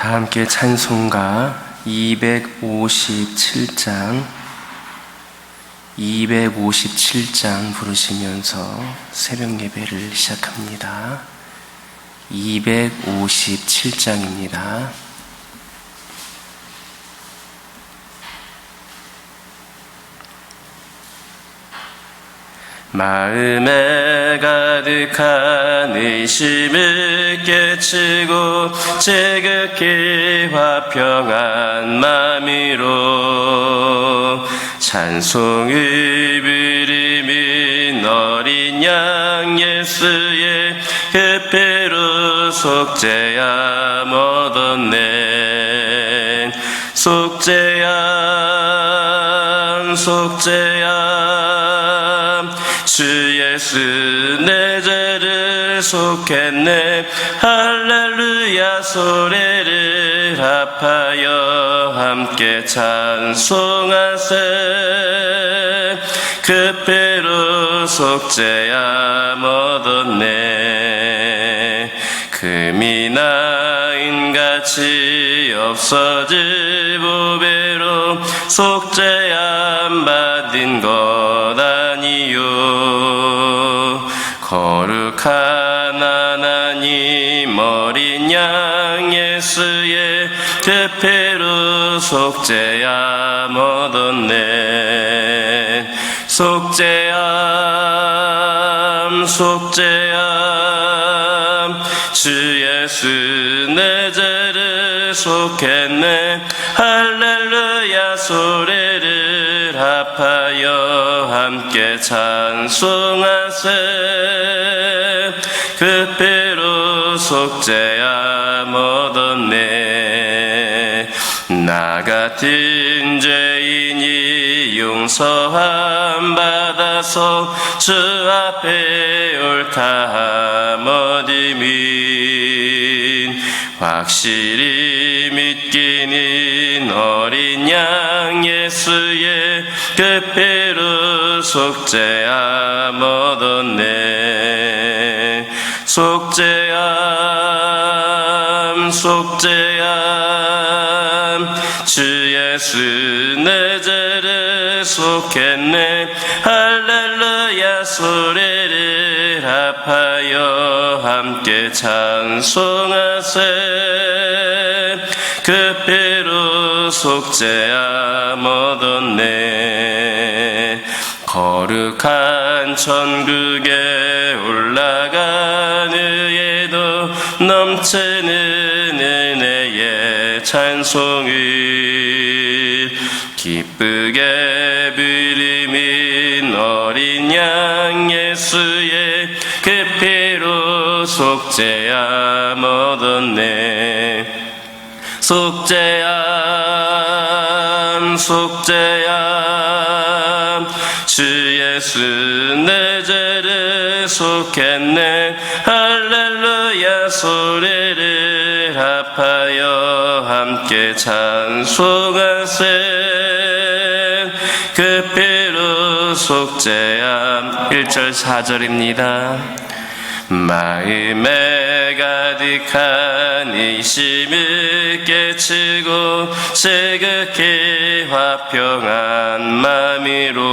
다 함께 찬송가 257장 부르시면서 새벽 예배를 시작합니다. 257장입니다. 마음에 가득한 의심을 깨치고 지극히 화평한 마음으로 찬송을 부르는 어린 양 예수의 그 피로 속죄함 얻었네. 속죄함 주 예수 내 죄를 속했네. 할렐루야 소리를 합하여 함께 찬송하세. 그 피로 속죄함 얻었네. 금이나 인같이 없어질 보배로 속죄함 받은 것 아니요. 거룩한 하나님 어린 양 예수의 그 피로 속죄함 얻었네. 속죄함 주 예수 내 죄를 속했네. 할렐루야 소리를 합하여 함께 찬송하세. 그 피로 속죄함 얻었네. 나 같은 죄인이 용서함 받아서 주 앞에 옳다함 얻으민 확실히 믿기는 어린 양 예수의 그 피로 속죄함 얻었네. 속죄함 주 예수 내 죄를 속했네. 할렐루야 소리를 합하여 함께 찬송하세. 그 피로 속죄함 얻었네. 거룩한 천국에 올라간 후에도 넘치는 은혜의 찬송을 기쁘게 부르는 어린 양 예수의 그 피로 속죄함 얻었네. 속죄함 주 예수 내 죄를 속했네. 할렐루야 소리를 합하여 함께 찬송하세. 그 피로 속죄함 1절 4절입니다. 마음에 가득한 의심을 깨치고 지극히 화평한 마음으로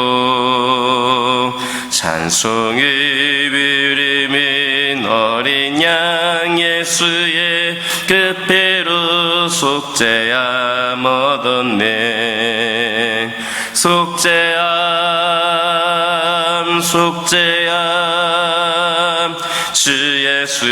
찬송을 부르는 어린 양 예수의 그 피로 속죄함 얻었네. 속죄함 주 예수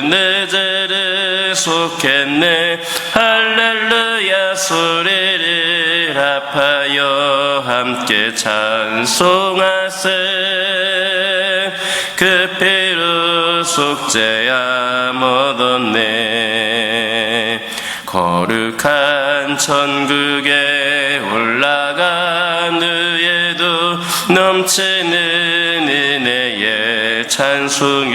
내 죄를 속했네. 할렐루야 소리를 합하여 함께 찬송하세. 그 피로 속죄함 얻었네. 거룩한 천국에 올라간 후에도 넘치는 은혜의 찬송을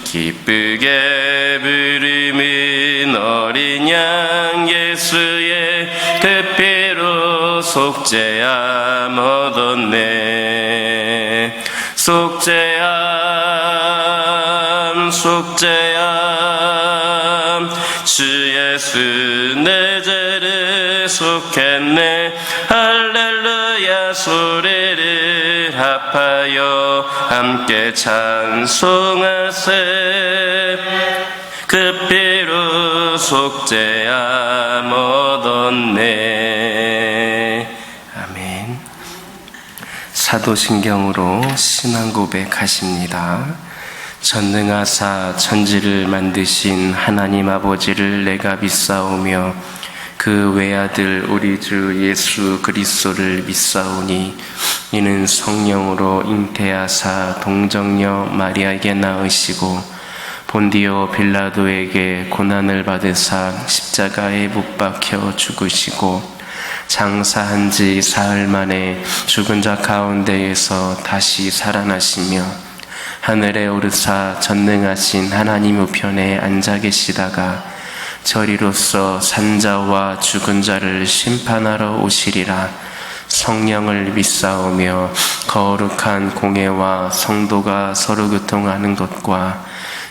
기쁘게 부르는 어린 양 예수의 그 피로 속죄함 얻었네. 속죄함 주 예수 내 죄를 속했네. 할렐루야 소리를 합하여 함께 찬송하세. 그 피로 속죄함 얻었네. 아멘. 사도신경으로 신앙 고백하십니다. 전능하사 천지를 만드신 하나님 아버지를 내가 믿사오며 그 외아들 우리 주 예수 그리스도를 믿사오니 이는 성령으로 잉태하사 동정녀 마리아에게 낳으시고 본디오 빌라도에게 고난을 받으사 십자가에 못 박혀 죽으시고 장사한 지 사흘 만에 죽은 자 가운데에서 다시 살아나시며 하늘에 오르사 전능하신 하나님 우편에 앉아 계시다가 저리로서 산자와 죽은 자를 심판하러 오시리라. 성령을 믿사오며 거룩한 공회와 성도가 서로 교통하는 것과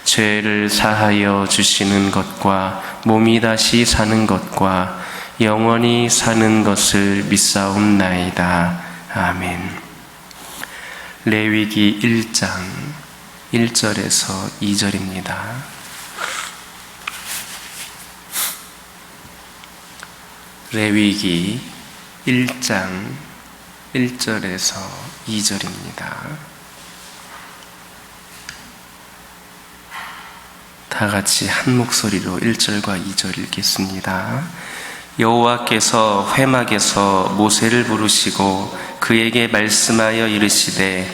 죄를 사하여 주시는 것과 몸이 다시 사는 것과 영원히 사는 것을 믿사옵나이다. 아멘. 레위기 1장 1절에서 2절입니다. 레위기 1장 1절에서 2절입니다. 다 같이 한 목소리로 1절과 2절 읽겠습니다. 여호와께서 회막에서 모세를 부르시고 그에게 말씀하여 이르시되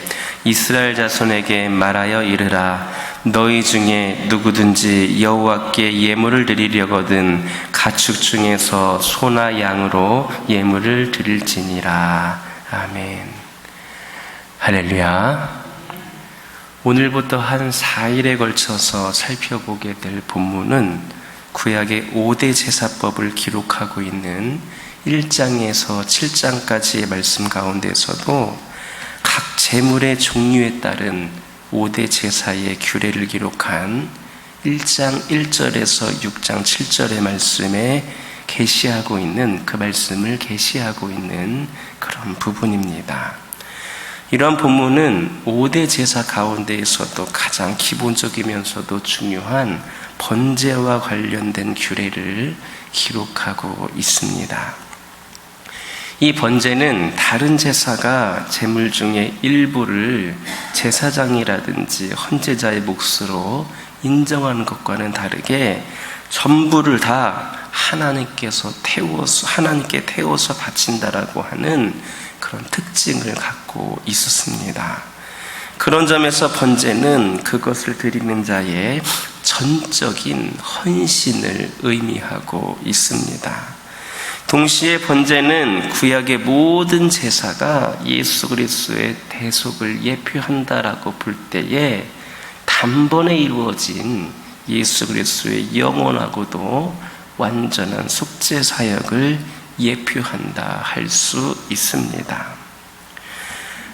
이스라엘 자손에게 말하여 이르라. 너희 중에 누구든지 여호와께 예물을 드리려거든 가축 중에서 소나 양으로 예물을 드릴지니라. 아멘. 할렐루야. 오늘부터 한 4일에 걸쳐서 살펴보게 될 본문은 구약의 5대 제사법을 기록하고 있는 1장에서 7장까지의 말씀 가운데서도 각 제물의 종류에 따른 5대 제사의 규례를 기록한 1장 1절에서 6장 7절의 말씀에 계시하고 있는 그 말씀을 계시하고 있는 그런 부분입니다. 이러한 본문은 5대 제사 가운데에서도 가장 기본적이면서도 중요한 번제와 관련된 규례를 기록하고 있습니다. 이 번제는 다른 제사가 제물 중에 일부를 제사장이라든지 헌제자의 몫으로 인정하는 것과는 다르게 전부를 다 하나님께 태워서 바친다라고 하는 그런 특징을 갖고 있었습니다. 그런 점에서 번제는 그것을 드리는 자의 전적인 헌신을 의미하고 있습니다. 동시에 번제는 구약의 모든 제사가 예수 그리스도의 대속을 예표한다라고 볼 때에 단번에 이루어진 예수 그리스도의 영원하고도 완전한 속죄 사역을 예표한다 할 수 있습니다.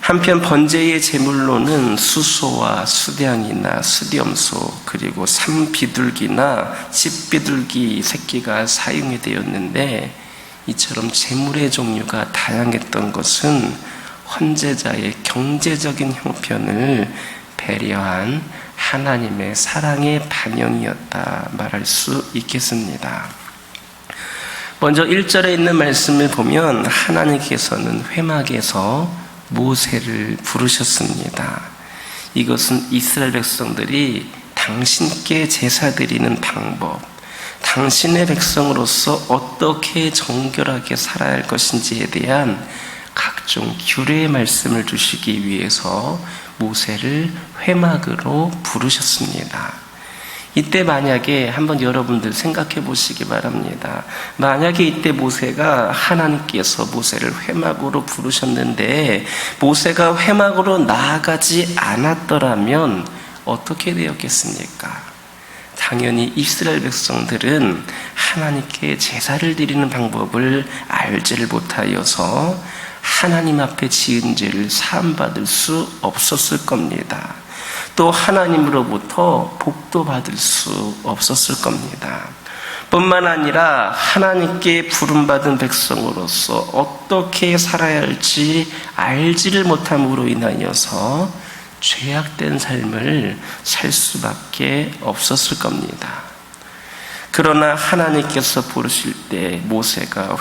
한편 번제의 제물로는 수소와 수량이나 수렴소 그리고 산비둘기나 칡비둘기 새끼가 사용이 되었는데 이처럼 제물의 종류가 다양했던 것은 헌제자의 경제적인 형편을 배려한 하나님의 사랑의 반영이었다 말할 수 있겠습니다. 먼저 1절에 있는 말씀을 보면 하나님께서는 회막에서 모세를 부르셨습니다. 이것은 이스라엘 백성들이 당신께 제사 드리는 방법, 당신의 백성으로서 어떻게 정결하게 살아야 할 것인지에 대한 각종 규례의 말씀을 주시기 위해서 모세를 회막으로 부르셨습니다. 이때 만약에 한번 여러분들 생각해 보시기 바랍니다. 만약에 이때 모세가 하나님께서 모세를 회막으로 부르셨는데 모세가 회막으로 나아가지 않았더라면 어떻게 되었겠습니까? 당연히 이스라엘 백성들은 하나님께 제사를 드리는 방법을 알지를 못하여서 하나님 앞에 지은 죄를 사함받을 수 없었을 겁니다. 또 하나님으로부터 복도 받을 수 없었을 겁니다. 뿐만 아니라 하나님께 부름받은 백성으로서 어떻게 살아야 할지 알지를 못함으로 인하여서 죄악된 삶을 살 수밖에 없었을 겁니다. 그러나 하나님께서 부르실 때 모세가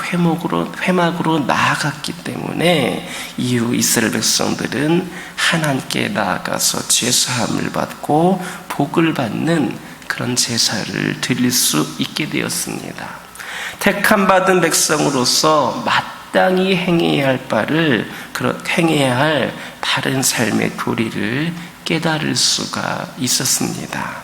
회막으로 나아갔기 때문에 이후 이스라엘 백성들은 하나님께 나아가서 죄사함을 받고 복을 받는 그런 제사를 드릴 수 있게 되었습니다. 택함받은 백성으로서 마땅히 행해야 할 바른 삶의 도리를 깨달을 수가 있었습니다.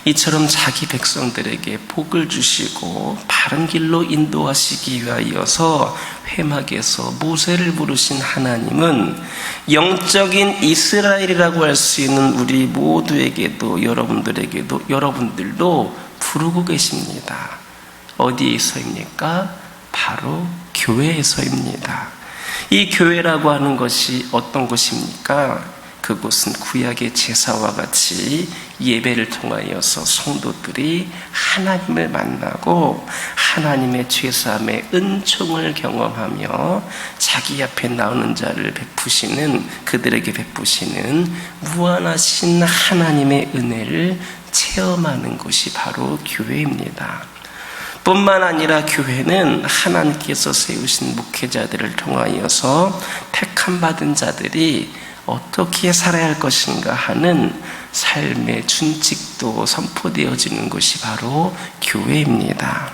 이처럼 자기 백성들에게 복을 주시고 바른 길로 인도하시기 위하여서 회막에서 모세를 부르신 하나님은 영적인 이스라엘이라고 할 수 있는 우리 모두에게도 여러분들도 부르고 계십니다. 어디에서입니까? 바로 교회에서입니다. 이 교회라고 하는 것이 어떤 곳입니까? 그곳은 구약의 제사와 같이 예배를 통하여서 성도들이 하나님을 만나고 하나님의 죄사함의 은총을 경험하며 자기 앞에 나오는 자를 그들에게 베푸시는 무한하신 하나님의 은혜를 체험하는 곳이 바로 교회입니다. 뿐만 아니라 교회는 하나님께서 세우신 목회자들을 통하여서 택함받은 자들이 어떻게 살아야 할 것인가 하는 삶의 준칙도 선포되어지는 것이 바로 교회입니다.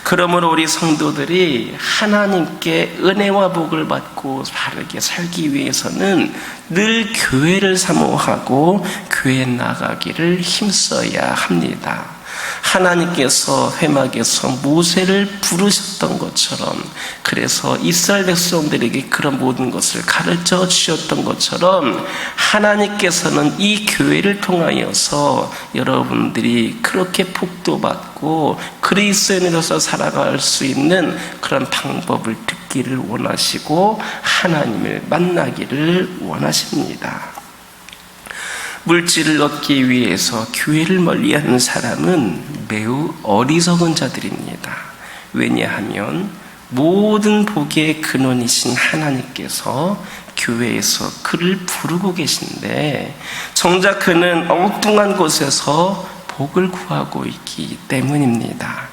그러므로 우리 성도들이 하나님께 은혜와 복을 받고 바르게 살기 위해서는 늘 교회를 사모하고 교회에 나가기를 힘써야 합니다. 하나님께서 회막에서 모세를 부르셨던 것처럼, 그래서 이스라엘 백성들에게 그런 모든 것을 가르쳐 주셨던 것처럼 하나님께서는 이 교회를 통하여서 여러분들이 그렇게 복도 받고 그리스도인으로서 살아갈 수 있는 그런 방법을 듣기를 원하시고 하나님을 만나기를 원하십니다. 물질을 얻기 위해서 교회를 멀리하는 사람은 매우 어리석은 자들입니다. 왜냐하면 모든 복의 근원이신 하나님께서 교회에서 그를 부르고 계신데 정작 그는 엉뚱한 곳에서 복을 구하고 있기 때문입니다.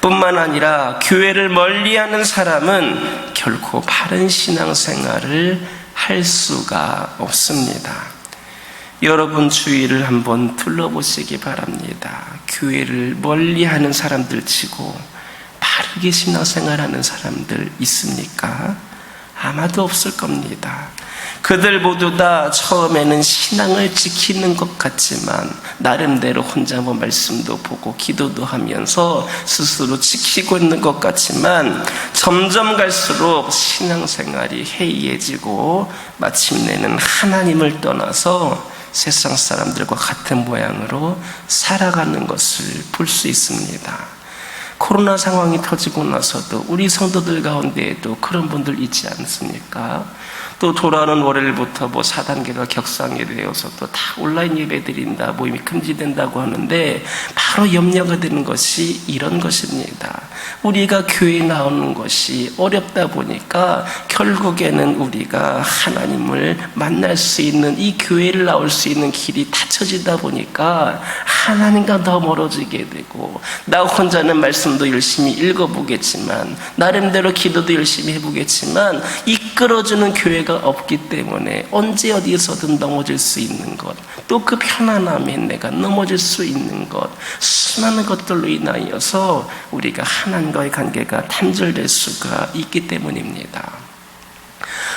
뿐만 아니라 교회를 멀리하는 사람은 결코 바른 신앙생활을 할 수가 없습니다. 여러분 주위를 한번 둘러보시기 바랍니다. 교회를 멀리하는 사람들 치고 바르게 신앙생활하는 사람들 있습니까? 아마도 없을 겁니다. 그들 모두 다 처음에는 신앙을 지키는 것 같지만 나름대로 혼자 말씀도 보고 기도도 하면서 스스로 지키고 있는 것 같지만 점점 갈수록 신앙생활이 해이해지고 마침내는 하나님을 떠나서 세상 사람들과 같은 모양으로 살아가는 것을 볼 수 있습니다. 코로나 상황이 터지고 나서도 우리 성도들 가운데에도 그런 분들 있지 않습니까? 또 돌아오는 월요일부터 4단계가 격상이 되어서 또 다 온라인 예배 드린다, 모임이 금지된다고 하는데 바로 염려가 되는 것이 이런 것입니다. 우리가 교회에 나오는 것이 어렵다 보니까 결국에는 우리가 하나님을 만날 수 있는 이 교회를 나올 수 있는 길이 닫혀지다 보니까 하나님과 더 멀어지게 되고 나 혼자는 말씀도 열심히 읽어보겠지만 나름대로 기도도 열심히 해보겠지만 이끌어주는 교회가 없기 때문에 언제 어디에서든 넘어질 수 있는 것, 또 그 편안함에 내가 넘어질 수 있는 것, 수많은 것들로 인하여서 우리가 하나님과의 관계가 단절될 수가 있기 때문입니다.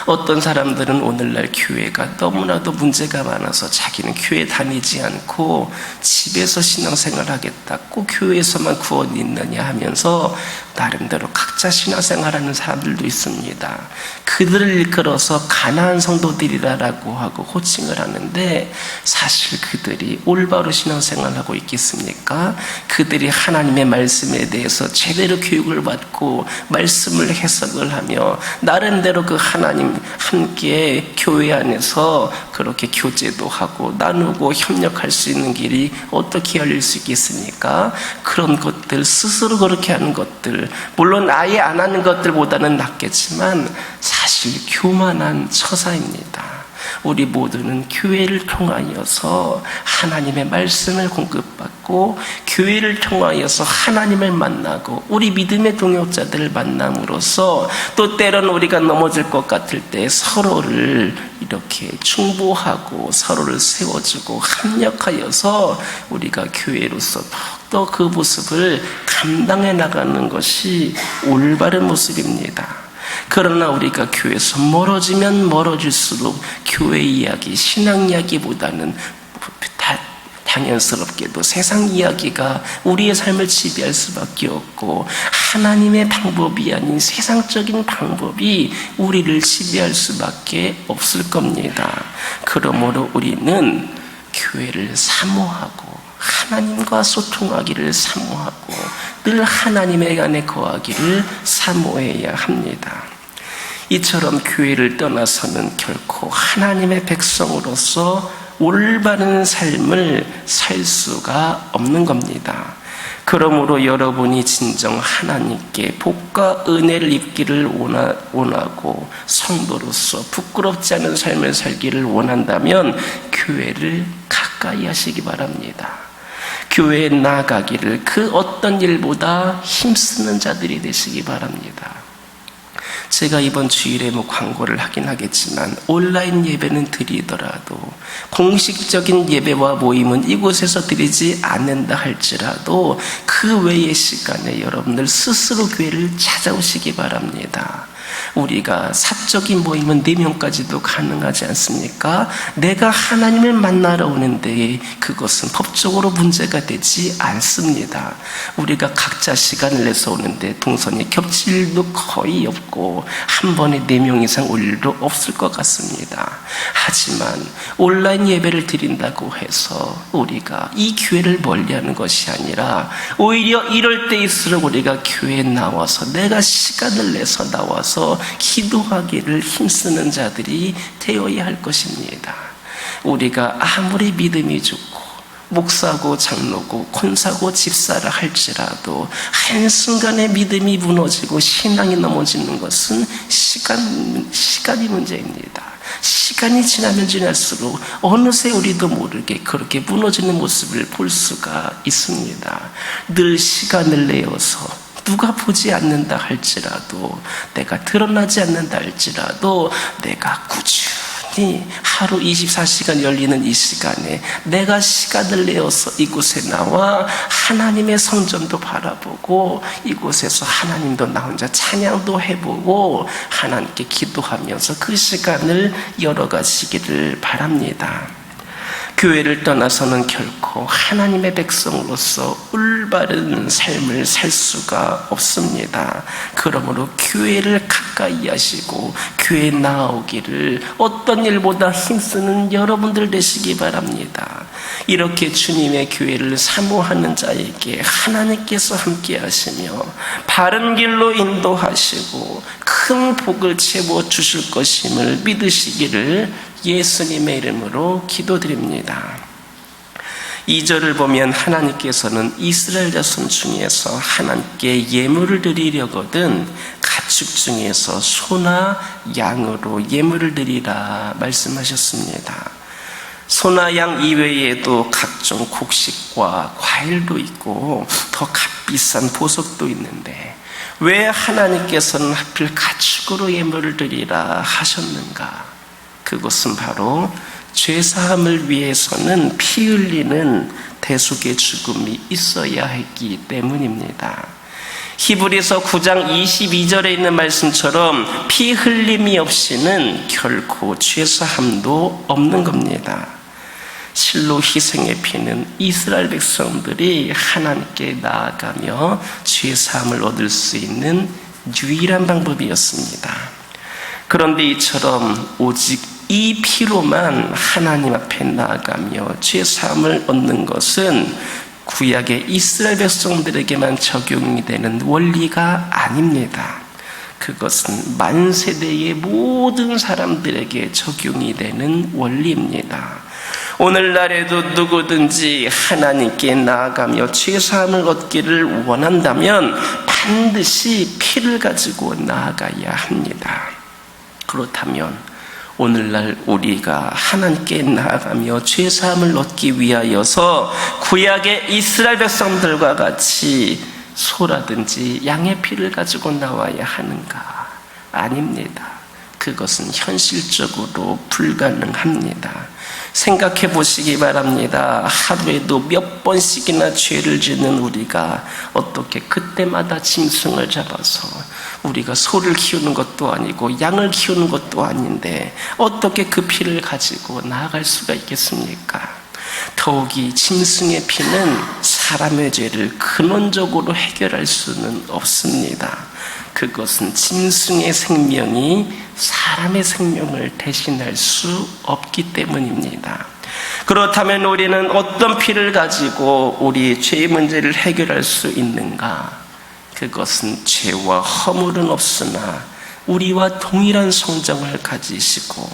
어떤 사람들은 오늘날 교회가 너무나도 문제가 많아서 자기는 교회 다니지 않고 집에서 신앙생활 하겠다, 꼭 교회에서만 구원이 있느냐 하면서 나름대로 각자 신앙생활하는 사람들도 있습니다. 그들을 일컬어서 가나안 성도들이라고 하고 호칭을 하는데, 사실 그들이 올바로 신앙생활하고 있겠습니까? 그들이 하나님의 말씀에 대해서 제대로 교육을 받고 말씀을 해석을 하며 나름대로 그 하나님 함께 교회 안에서 그렇게 교제도 하고 나누고 협력할 수 있는 길이 어떻게 열릴 수 있겠습니까? 그런 것들, 스스로 그렇게 하는 것들, 물론 아예 안 하는 것들보다는 낫겠지만 사실 교만한 처사입니다. 우리 모두는 교회를 통하여서 하나님의 말씀을 공급받고, 교회를 통하여서 하나님을 만나고 우리 믿음의 동역자들을 만남으로써, 또 때로는 우리가 넘어질 것 같을 때 서로를 이렇게 충보하고 서로를 세워주고 합력하여서 우리가 교회로서 더욱더 그 모습을 감당해 나가는 것이 올바른 모습입니다. 그러나 우리가 교회에서 멀어지면 멀어질수록 교회 이야기, 신앙 이야기보다는 당연스럽게도 세상 이야기가 우리의 삶을 지배할 수밖에 없고, 하나님의 방법이 아닌 세상적인 방법이 우리를 지배할 수밖에 없을 겁니다. 그러므로 우리는 교회를 사모하고 하나님과 소통하기를 사모하고 늘 하나님의 안에 거하기를 사모해야 합니다. 이처럼 교회를 떠나서는 결코 하나님의 백성으로서 올바른 삶을 살 수가 없는 겁니다. 그러므로 여러분이 진정 하나님께 복과 은혜를 입기를 원하고 성도로서 부끄럽지 않은 삶을 살기를 원한다면 교회를 가까이 하시기 바랍니다. 교회에 나아가기를 그 어떤 일보다 힘쓰는 자들이 되시기 바랍니다. 제가 이번 주일에 광고를 하긴 하겠지만, 온라인 예배는 드리더라도 공식적인 예배와 모임은 이곳에서 드리지 않는다 할지라도 그 외의 시간에 여러분들 스스로 교회를 찾아오시기 바랍니다. 우리가 사적인 모임은 4명까지도 가능하지 않습니까? 내가 하나님을 만나러 오는데 그것은 법적으로 문제가 되지 않습니다. 우리가 각자 시간을 내서 오는데 동선이 겹칠 일도 거의 없고 한 번에 4명 이상 올 일도 없을 것 같습니다. 하지만 온라인 예배를 드린다고 해서 우리가 이 교회를 멀리하는 것이 아니라, 오히려 이럴 때일수록 우리가 교회에 나와서 내가 시간을 내서 나와서 기도하기를 힘쓰는 자들이 되어야 할 것입니다. 우리가 아무리 믿음이 좋고 목사고 장로고 권사고 집사라 할지라도 한순간에 믿음이 무너지고 신앙이 넘어지는 것은 시간이 문제입니다. 시간이 지나면 지날수록 어느새 우리도 모르게 그렇게 무너지는 모습을 볼 수가 있습니다. 늘 시간을 내어서 누가 보지 않는다 할지라도, 내가 드러나지 않는다 할지라도 내가 꾸준히 하루 24시간 열리는 이 시간에 내가 시간을 내어서 이곳에 나와 하나님의 성전도 바라보고 이곳에서 하나님도 나 혼자 찬양도 해보고 하나님께 기도하면서 그 시간을 열어가시기를 바랍니다. 교회를 떠나서는 결코 하나님의 백성으로서 올바른 삶을 살 수가 없습니다. 그러므로 교회를 가까이 하시고 교회에 나오기를 어떤 일보다 힘쓰는 여러분들 되시기 바랍니다. 이렇게 주님의 교회를 사모하는 자에게 하나님께서 함께 하시며 바른 길로 인도하시고 큰 복을 채워 주실 것임을 믿으시기를 예수님의 이름으로 기도드립니다. 2절을 보면 하나님께서는 이스라엘 자손 중에서 하나님께 예물을 드리려거든 가축 중에서 소나 양으로 예물을 드리라 말씀하셨습니다. 소나 양 이외에도 각종 곡식과 과일도 있고 더 값비싼 보석도 있는데 왜 하나님께서는 하필 가축으로 예물을 드리라 하셨는가? 그것은 바로 죄사함을 위해서는 피 흘리는 대속의 죽음이 있어야 했기 때문입니다. 히브리서 9장 22절에 있는 말씀처럼 피 흘림이 없이는 결코 죄사함도 없는 겁니다. 실로 희생의 피는 이스라엘 백성들이 하나님께 나아가며 죄 사함을 얻을 수 있는 유일한 방법이었습니다. 그런데 이처럼 오직 이 피로만 하나님 앞에 나아가며 죄 사함을 얻는 것은 구약의 이스라엘 백성들에게만 적용이 되는 원리가 아닙니다. 그것은 만세대의 모든 사람들에게 적용이 되는 원리입니다. 오늘날에도 누구든지 하나님께 나아가며 죄사함을 얻기를 원한다면 반드시 피를 가지고 나아가야 합니다. 그렇다면 오늘날 우리가 하나님께 나아가며 죄사함을 얻기 위하여서 구약의 이스라엘 백성들과 같이 소라든지 양의 피를 가지고 나와야 하는가? 아닙니다. 그것은 현실적으로 불가능합니다. 생각해 보시기 바랍니다. 하루에도 몇 번씩이나 죄를 짓는 우리가 어떻게 그때마다 짐승을 잡아서 우리가 소를 키우는 것도 아니고 양을 키우는 것도 아닌데 어떻게 그 피를 가지고 나아갈 수가 있겠습니까? 더욱이 짐승의 피는 사람의 죄를 근원적으로 해결할 수는 없습니다. 그것은 짐승의 생명이 사람의 생명을 대신할 수 없기 때문입니다. 그렇다면 우리는 어떤 피를 가지고 우리의 죄의 문제를 해결할 수 있는가? 그것은 죄와 허물은 없으나 우리와 동일한 성정을 가지시고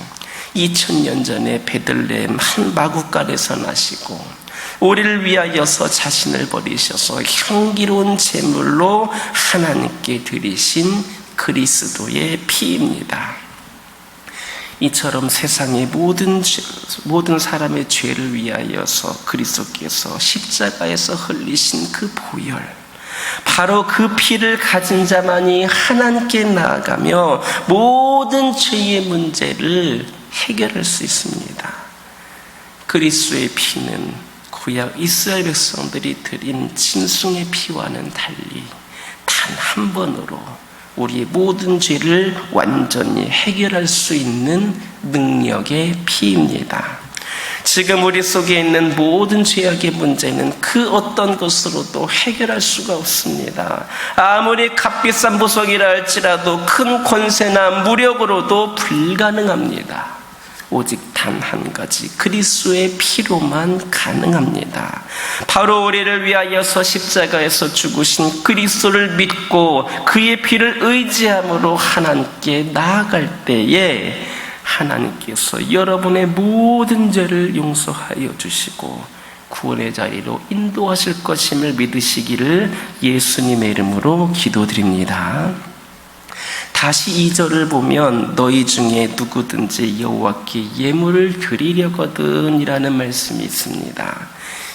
2000년 전에 베들레헴 한 마구간에서 나시고 우리를 위하여서 자신을 버리셔서 향기로운 제물로 하나님께 드리신 그리스도의 피입니다. 이처럼 세상의 모든 사람의 죄를 위하여서 그리스도께서 십자가에서 흘리신 그 보혈, 바로 그 피를 가진 자만이 하나님께 나아가며 모든 죄의 문제를 해결할 수 있습니다. 그리스도의 피는 구약 이스라엘 백성들이 드린 짐승의 피와는 달리 단 한 번으로 우리의 모든 죄를 완전히 해결할 수 있는 능력의 피입니다. 지금 우리 속에 있는 모든 죄악의 문제는 그 어떤 것으로도 해결할 수가 없습니다. 아무리 값비싼 보석이라 할지라도 큰 권세나 무력으로도 불가능합니다. 오직 단 한 가지 그리스도의 피로만 가능합니다. 바로 우리를 위하여서 십자가에서 죽으신 그리스도를 믿고 그의 피를 의지함으로 하나님께 나아갈 때에 하나님께서 여러분의 모든 죄를 용서하여 주시고 구원의 자리로 인도하실 것임을 믿으시기를 예수님의 이름으로 기도드립니다. 다시 2절을 보면 너희 중에 누구든지 여호와께 예물을 드리려거든 이라는 말씀이 있습니다.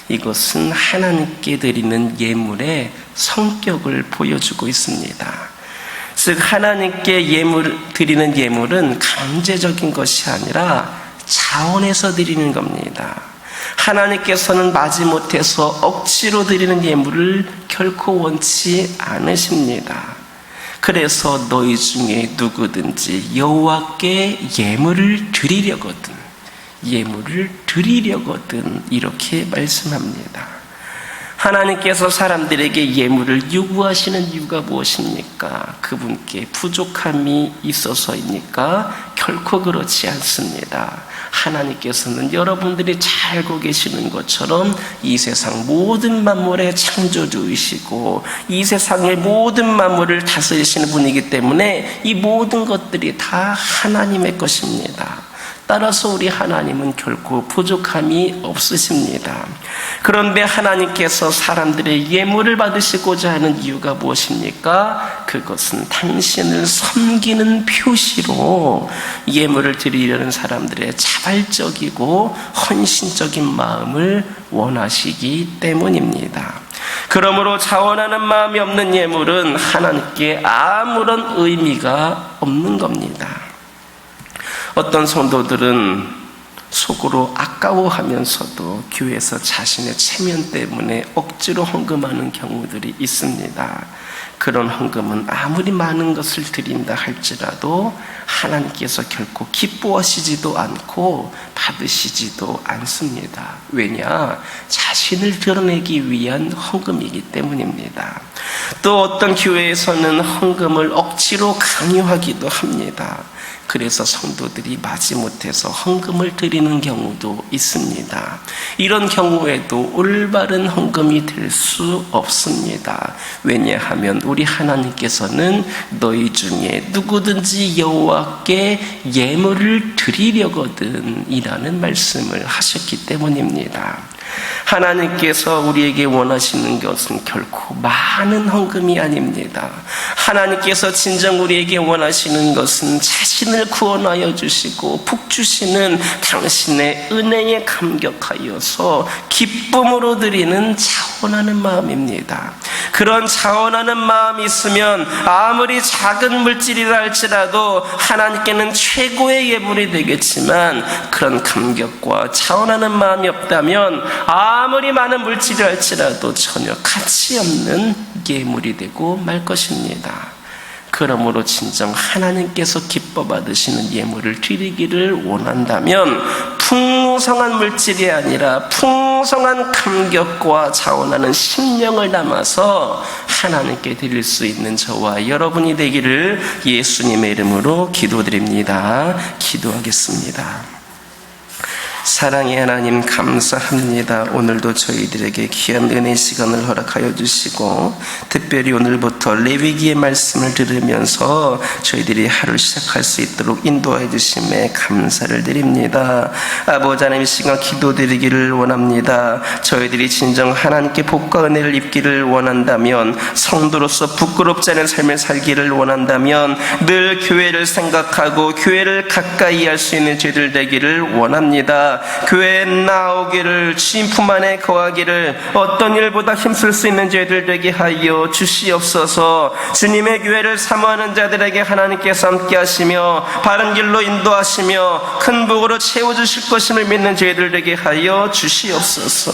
이것은 하나님께 드리는 예물의 성격을 보여주고 있습니다. 즉 하나님께 드리는 예물은 강제적인 것이 아니라 자원해서 드리는 겁니다. 하나님께서는 마지못해서 억지로 드리는 예물을 결코 원치 않으십니다. 그래서 너희 중에 누구든지 여호와께 예물을 드리려거든 이렇게 말씀합니다. 하나님께서 사람들에게 예물을 요구하시는 이유가 무엇입니까? 그분께 부족함이 있어서입니까? 결코 그렇지 않습니다. 하나님께서는 여러분들이 잘 알고 계시는 것처럼 이 세상 모든 만물의 창조주이시고 이 세상의 모든 만물을 다스리시는 분이기 때문에 이 모든 것들이 다 하나님의 것입니다. 따라서 우리 하나님은 결코 부족함이 없으십니다. 그런데 하나님께서 사람들의 예물을 받으시고자 하는 이유가 무엇입니까? 그것은 당신을 섬기는 표시로 예물을 드리려는 사람들의 자발적이고 헌신적인 마음을 원하시기 때문입니다. 그러므로 자원하는 마음이 없는 예물은 하나님께 아무런 의미가 없는 겁니다. 어떤 성도들은 속으로 아까워하면서도 교회에서 자신의 체면 때문에 억지로 헌금하는 경우들이 있습니다. 그런 헌금은 아무리 많은 것을 드린다 할지라도 하나님께서 결코 기뻐하시지도 않고 받으시지도 않습니다. 왜냐? 자신을 드러내기 위한 헌금이기 때문입니다. 또 어떤 교회에서는 헌금을 억지로 강요하기도 합니다. 그래서 성도들이 마지못해서 헌금을 드리는 경우도 있습니다. 이런 경우에도 올바른 헌금이 될 수 없습니다. 왜냐하면 우리 하나님께서는 너희 중에 누구든지 여호와께 예물을 드리려거든 이라는 말씀을 하셨기 때문입니다. 하나님께서 우리에게 원하시는 것은 결코 많은 헌금이 아닙니다. 하나님께서 진정 우리에게 원하시는 것은 자신을 구원하여 주시고 복 주시는 당신의 은혜에 감격하여서 기쁨으로 드리는 자원하는 마음입니다. 그런 자원하는 마음이 있으면 아무리 작은 물질이라 할지라도 하나님께는 최고의 예물이 되겠지만, 그런 감격과 자원하는 마음이 없다면 아무리 많은 물질이 할지라도 전혀 가치 없는 예물이 되고 말 것입니다. 그러므로 진정 하나님께서 기뻐 받으시는 예물을 드리기를 원한다면 풍성한 물질이 아니라 풍성한 감격과 자원하는 심령을 담아서 하나님께 드릴 수 있는 저와 여러분이 되기를 예수님의 이름으로 기도드립니다. 기도하겠습니다. 사랑의 하나님, 감사합니다. 오늘도 저희들에게 귀한 은혜의 시간을 허락하여 주시고, 특별히 오늘부터 레위기의 말씀을 들으면서 저희들이 하루를 시작할 수 있도록 인도해 주심에 감사를 드립니다. 아버지 하나님, 이 시간 기도드리기를 원합니다. 저희들이 진정 하나님께 복과 은혜를 입기를 원한다면, 성도로서 부끄럽지 않은 삶을 살기를 원한다면 늘 교회를 생각하고 교회를 가까이 할 수 있는 저희들 되기를 원합니다. 교회에 나오기를, 주님 품 안에 거하기를 어떤 일보다 힘쓸 수 있는 저희들 되게 하여 주시옵소서. 주님의 교회를 사모하는 자들에게 하나님께서 함께 하시며 바른 길로 인도하시며 큰 복으로 채워주실 것임을 믿는 저희들 되게 하여 주시옵소서.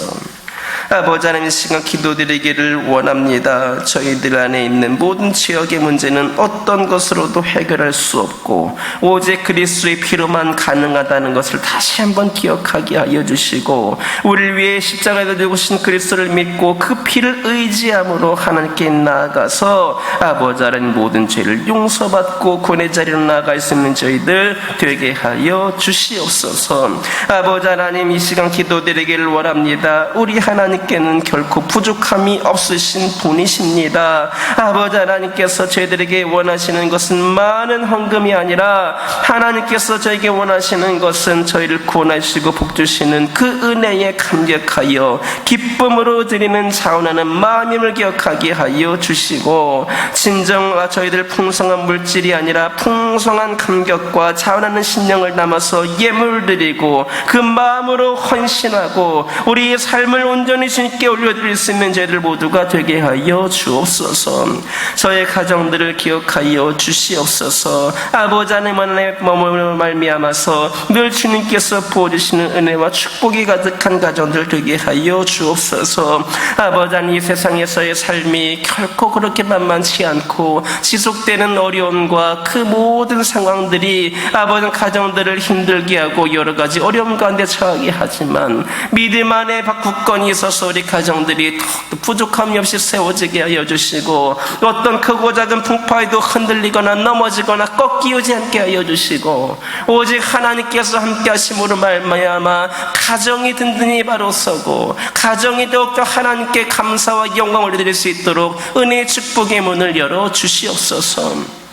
아버지 하나님, 이 시간 기도드리기를 원합니다. 저희들 안에 있는 모든 지역의 문제는 어떤 것으로도 해결할 수 없고 오직 그리스도의 피로만 가능하다는 것을 다시 한번 기억하게 하여 주시고, 우리를 위해 십자가에 죽으신 그리스도를 믿고 그 피를 의지함으로 하나님께 나아가서 아버지 하나님 모든 죄를 용서받고 구원의 자리로 나아갈 수 있는 저희들 되게 하여 주시옵소서. 아버지 하나님, 이 시간 기도드리기를 원합니다. 우리 하나님께는 결코 부족함이 없으신 분이십니다. 아버지 하나님께서 저희들에게 원하시는 것은 많은 헌금이 아니라 하나님께서 저에게 원하시는 것은 저희를 구원하시고 복주시는 그 은혜에 감격하여 기쁨으로 드리는 자원하는 마음임을 기억하게 하여 주시고, 진정 저희들 풍성한 물질이 아니라 풍성한 감격과 자원하는 심령을 담아서 예물 드리고 그 마음으로 헌신하고 우리의 삶을 온전히 주님께 올려드릴 수 있는 저희들 모두가 되게 하여 주옵소서. 저의 가정들을 기억하여 주시옵소서. 아버지 하나님의 몸으로 말미암아서 늘 주님께서 부어주시는 은혜와 축복이 가득한 가정들 되게 하여 주옵소서. 아버지 하나님, 이 세상에서의 삶이 결코 그렇게 만만치 않고 지속되는 어려움과 그 모든 상황들이 아버지 가정들을 힘들게 하고 여러 가지 어려움 가운데 처하게 하지만 믿음 안에 굳건히 있어서 우리 가정들이 더욱 부족함이 없이 세워지게 하여 주시고, 어떤 크고 작은 풍파에도 흔들리거나 넘어지거나 꺾이지 않게 하여 주시고, 오직 하나님께서 함께 하심으로 말미암아 가정이 든든히 바로 서고 가정이 더욱더 하나님께 감사와 영광을 드릴 수 있도록 은혜의 축복의 문을 열어 주시옵소서.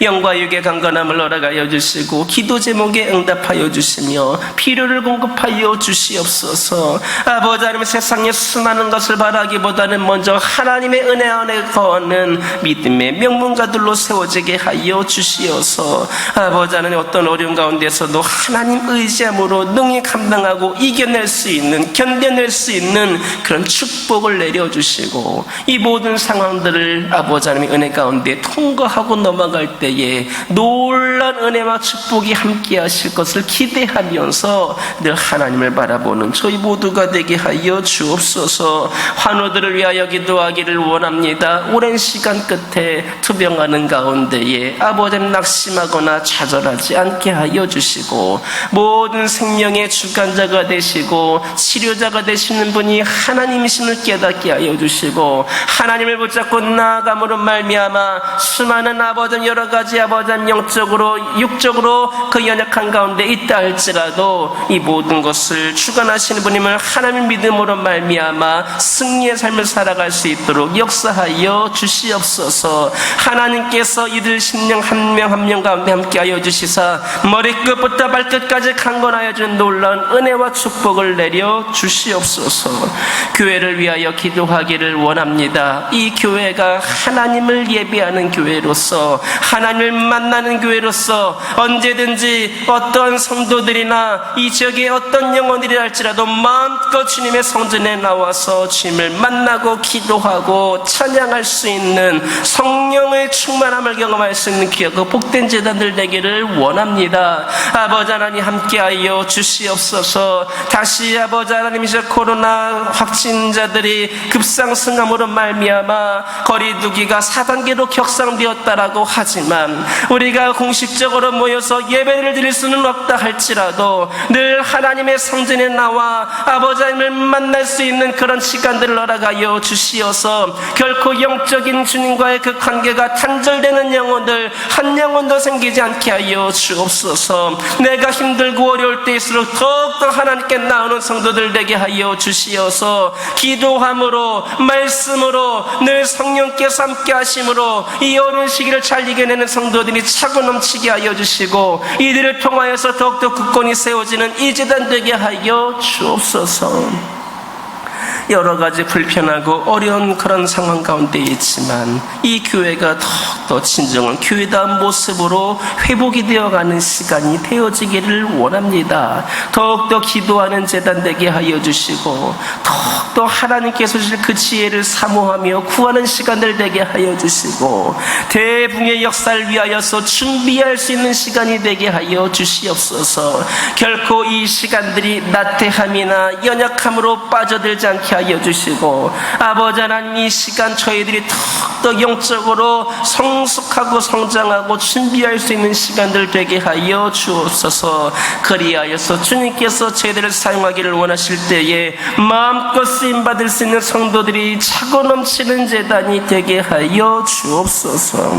영과 육의 강건함을 허락하여 주시고 기도 제목에 응답하여 주시며 필요를 공급하여 주시옵소서. 아버지 하나님, 세상에 수많은 것을 바라기보다는 먼저 하나님의 은혜 안에 거하는 믿음의 명문가들로 세워지게 하여 주시어서 아버지 하나님, 어떤 어려움 가운데서도 하나님 의지함으로 능히 감당하고 이겨낼 수 있는, 견뎌낼 수 있는 그런 축복을 내려주시고 이 모든 상황들을 아버지 하나님의 은혜 가운데 통과하고 넘어갈 기도할 때에 놀라운 은혜와 축복이 함께 하실 것을 기대하면서 늘 하나님을 바라보는 저희 모두가 되게 하여 주옵소서. 환우들을 위하여 기도하기를 원합니다. 오랜 시간 끝에 투병하는 가운데에 아버지 낙심하거나 좌절하지 않게 하여 주시고, 모든 생명의 주관자가 되시고 치료자가 되시는 분이 하나님이심을 깨닫게 하여 주시고, 하나님을 붙잡고 나아감으로 말미암아 수많은 아버지 여러 가지 아버지 영적으로 육적으로 그 연약한 가운데 있다 할지라도 이 모든 것을 주관하시는 분임을 하나님 믿음으로 말미암아 승리의 삶을 살아갈 수 있도록 역사하여 주시옵소서. 하나님께서 이들 심령 한 명 한 명 가운데 함께하여 주시사 머리끝부터 발끝까지 강건하여 준 놀라운 은혜와 축복을 내려 주시옵소서. 교회를 위하여 기도하기를 원합니다. 이 교회가 하나님을 예배하는 교회로서, 하나님을 만나는 교회로서 언제든지 어떤 성도들이나 이 지역의 어떤 영혼들이 할지라도 마음껏 주님의 성전에 나와서 주님을 만나고 기도하고 찬양할 수 있는 성령의 충만함을 경험할 수 있는 귀하고 복된 제단들 되기를 원합니다. 아버지 하나님 함께하여 주시옵소서. 다시 아버지 하나님 이제 코로나 확진자들이 급상승함으로 말미암아 거리두기가 4단계로 격상되었다라고 하지만 우리가 공식적으로 모여서 예배를 드릴 수는 없다 할지라도 늘 하나님의 성전에 나와 아버지 하나님을 만날 수 있는 그런 시간들을 허락하여 주시어서 결코 영적인 주님과의 그 관계가 단절되는 영혼들 한 영혼도 생기지 않게 하여 주옵소서. 내가 힘들고 어려울 때일수록 더욱더 하나님께 나오는 성도들 되게 하여 주시어서 기도함으로 말씀으로 늘 성령께서 함께 하심으로 이 어려운 시기를 잘 이겨내는 성도들이 차고 넘치게 하여 주시고, 이들을 통하여서 더욱더 굳건히 세워지는 이 제단 되게 하여 주옵소서. 여러 가지 불편하고 어려운 그런 상황 가운데 있지만 이 교회가 더욱더 진정한 교회다운 모습으로 회복이 되어가는 시간이 되어지기를 원합니다. 더욱더 기도하는 제단 되게 하여 주시고, 더욱더 하나님께서 주실 그 지혜를 사모하며 구하는 시간들 되게 하여 주시고, 대붕의 역사를 위하여서 준비할 수 있는 시간이 되게 하여 주시옵소서. 결코 이 시간들이 나태함이나 연약함으로 빠져들지 않게 하여 주시고, 아버지 하나님 이 시간 저희들이 더욱더 영적으로 성숙하고 성장하고 준비할 수 있는 시간들 되게 하여 주옵소서. 그리하여서 주님께서 저희들을 사용하기를 원하실 때에 마음껏 쓰임받을 수 있는 성도들이 차고 넘치는 제단이 되게 하여 주옵소서.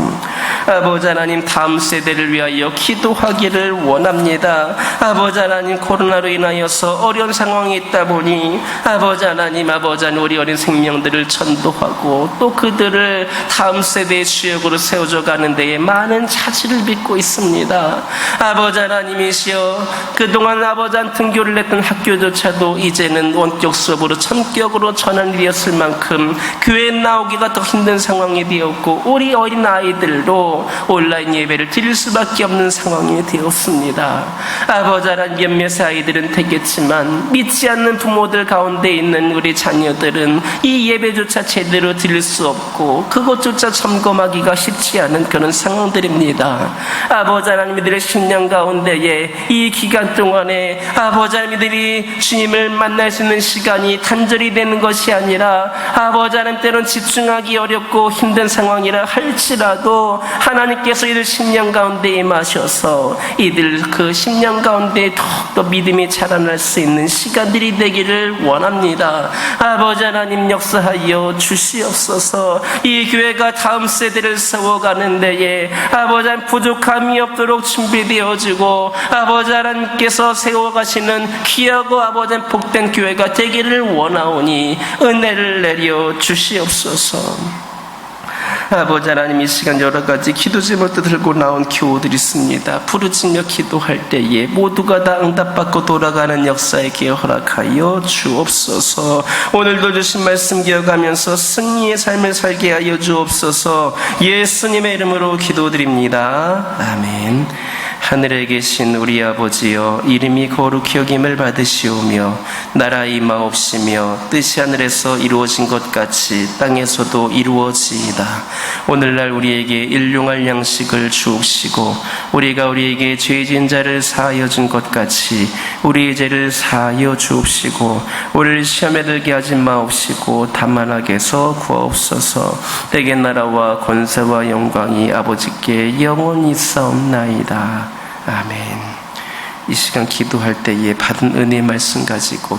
아버지 하나님 다음 세대를 위하여 기도하기를 원합니다. 아버지 하나님 코로나로 인하여서 어려운 상황이 있다 보니 아버지 하나님 우리 어린 생명들을 전도하고 또 그들을 다음 세대의 주역으로 세워져 가는 데에 많은 차질을 빚고 있습니다. 아버지 하나님이시여, 그동안 아버지 한 등교를 했던 학교조차도 이제는 원격 수업으로 전격으로 전환되었을 만큼 교회에 나오기가 더 힘든 상황이 되었고, 우리 어린 아이들도 온라인 예배를 드릴 수밖에 없는 상황이 되었습니다. 아버지 하나님 몇몇의 아이들은 되겠지만 믿지 않는 부모들 가운데 있는 우리 자녀들은 이 예배조차 제대로 드릴 수 없고 그것조차 점검하기가 쉽지 않은 그런 상황들입니다. 아버지 하나님 이들의 신앙 가운데에 이 기간 동안에 아버지 하나님들이 주님을 만날 수 있는 시간이 단절이 되는 것이 아니라 아버지 하나님 때론 집중하기 어렵고 힘든 상황이라 할지라도 하나님께서 이들 신앙 가운데 임하셔서 이들 그 신앙 가운데 더욱더 믿음이 자라날 수 있는 시간들이 되기를 원합니다. 아버지 하나님 역사하여 주시옵소서. 이 교회가 다음 세대를 세워가는 데에 아버지 하나님 부족함이 없도록 준비되어지고 아버지 하나님께서 세워가시는 귀하고 아버지 하나님 복된 교회가 되기를 원하오니 은혜를 내려 주시옵소서. 아버지 하나님 이 시간 여러 가지 기도 제목도 들고 나온 교우들이 있습니다. 부르짖며 기도할 때에 모두가 다 응답받고 돌아가는 역사에 기회 허락하여 주옵소서. 오늘도 주신 말씀 기억하면서 승리의 삶을 살게 하여 주옵소서. 예수님의 이름으로 기도드립니다. 아멘. 하늘에 계신 우리 아버지여, 이름이 거룩히 여김을 받으시오며 나라 임하옵시며 뜻이 하늘에서 이루어진 것 같이 땅에서도 이루어지이다. 오늘날 우리에게 일용할 양식을 주옵시고 우리가 우리에게 죄진 자를 사하여 준 것 같이 우리의 죄를 사하여 주옵시고 우리를 시험에 들게 하지 마옵시고 다만 악에서 구하옵소서. 내게 나라와 권세와 영광이 아버지께 영원히 있사옵나이다. 아멘. 이 시간 기도할 때에 받은 은혜의 말씀 가지고